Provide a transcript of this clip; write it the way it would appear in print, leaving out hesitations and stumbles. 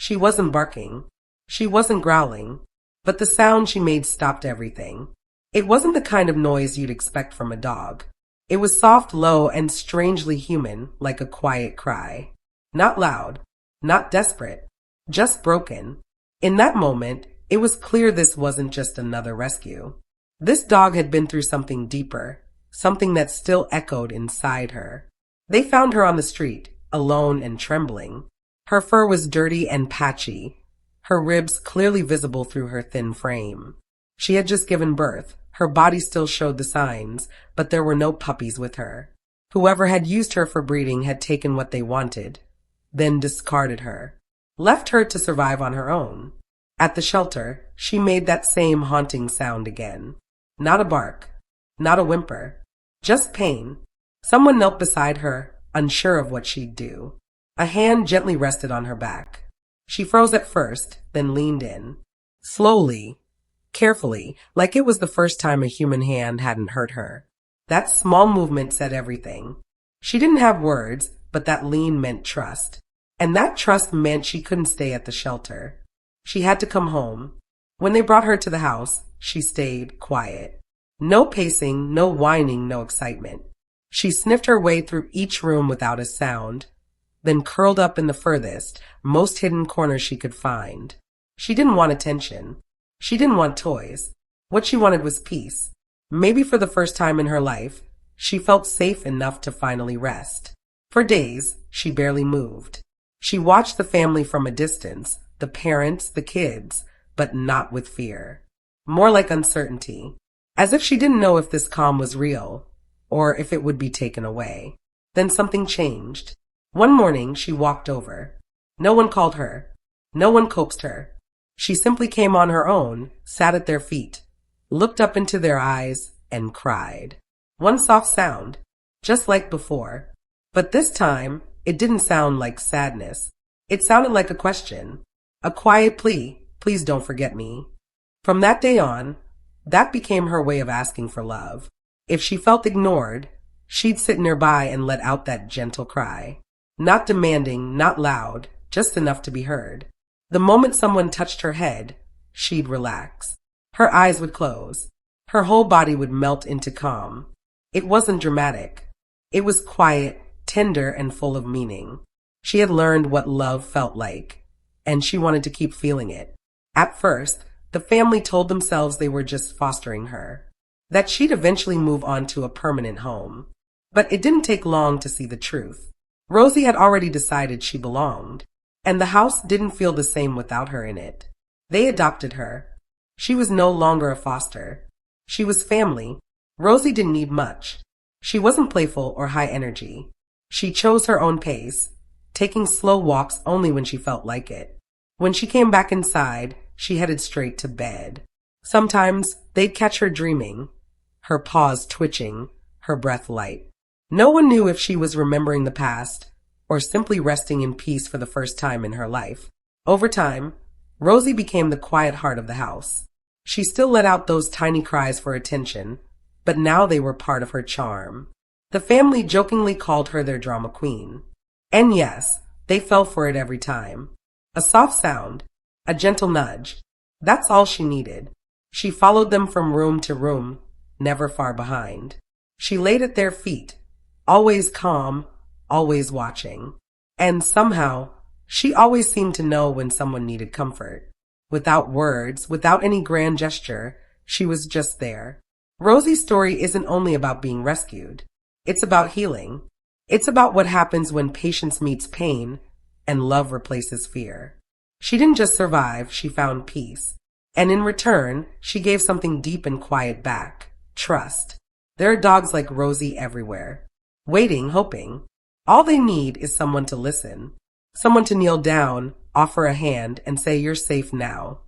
She wasn't barking. She wasn't growling. But the sound she made stopped everything. It wasn't the kind of noise you'd expect from a dog. It was soft, low, and strangely human, like a quiet cry. Not loud, not desperate, just broken. In that moment, it was clear this wasn't just another rescue. This dog had been through something deeper, something that still echoed inside her. They found her on the street, alone and trembling. Her fur was dirty and patchy, her ribs clearly visible through her thin frame. She had just given birth. Her body still showed the signs, but there were no puppies with her. Whoever had used her for breeding had taken what they wanted, then discarded her, left her to survive on her own. At the shelter, she made that same haunting sound again. Not a bark, not a whimper, just pain. Someone knelt beside her, unsure of what she'd do. A hand gently rested on her back. She froze at first, then leaned in. Slowly, carefully, like it was the first time a human hand hadn't hurt her. That small movement said everything. She didn't have words, but that lean meant trust. And that trust meant she couldn't stay at the shelter. She had to come home. When they brought her to the house, she stayed quiet. No pacing, no whining, no excitement. She sniffed her way through each room without a sound, then curled up in the furthest, most hidden corner she could find. She didn't want attention. She didn't want toys. What she wanted was peace. Maybe for the first time in her life, she felt safe enough to finally rest. For days, she barely moved. She watched the family from a distance, the parents, the kids, but not with fear. More like uncertainty, as if she didn't know if this calm was real, or if it would be taken away. Then something changed. One morning, she walked over. No one called her. No one coaxed her. She simply came on her own, sat at their feet, looked up into their eyes, and cried. One soft sound, just like before. But this time, it didn't sound like sadness. It sounded like a question. A quiet plea, please don't forget me. From that day on, that became her way of asking for love. If she felt ignored, she'd sit nearby and let out that gentle cry. Not demanding, not loud, just enough to be heard. The moment someone touched her head, she'd relax. Her eyes would close. Her whole body would melt into calm. It wasn't dramatic. It was quiet, tender, and full of meaning. She had learned what love felt like, and she wanted to keep feeling it. At first, the family told themselves they were just fostering her, that she'd eventually move on to a permanent home. But it didn't take long to see the truth. Rosie had already decided she belonged, and the house didn't feel the same without her in it. They adopted her. She was no longer a foster. She was family. Rosie didn't need much. She wasn't playful or high energy. She chose her own pace, taking slow walks only when she felt like it. When she came back inside, she headed straight to bed. Sometimes they'd catch her dreaming, her paws twitching, her breath light. No one knew if she was remembering the past or simply resting in peace for the first time in her life. Over time, Rosie became the quiet heart of the house. She still let out those tiny cries for attention, but now they were part of her charm. The family jokingly called her their drama queen. And yes, they fell for it every time. A soft sound, a gentle nudge. That's all she needed. She followed them from room to room, never far behind. She laid at their feet, always calm, always watching. And somehow, she always seemed to know when someone needed comfort. Without words, without any grand gesture, she was just there. Rosie's story isn't only about being rescued. It's about healing. It's about what happens when patience meets pain and love replaces fear. She didn't just survive, she found peace. And in return, she gave something deep and quiet back. Trust. There are dogs like Rosie everywhere. Waiting, hoping. All they need is someone to listen. Someone to kneel down, offer a hand, and say you're safe now.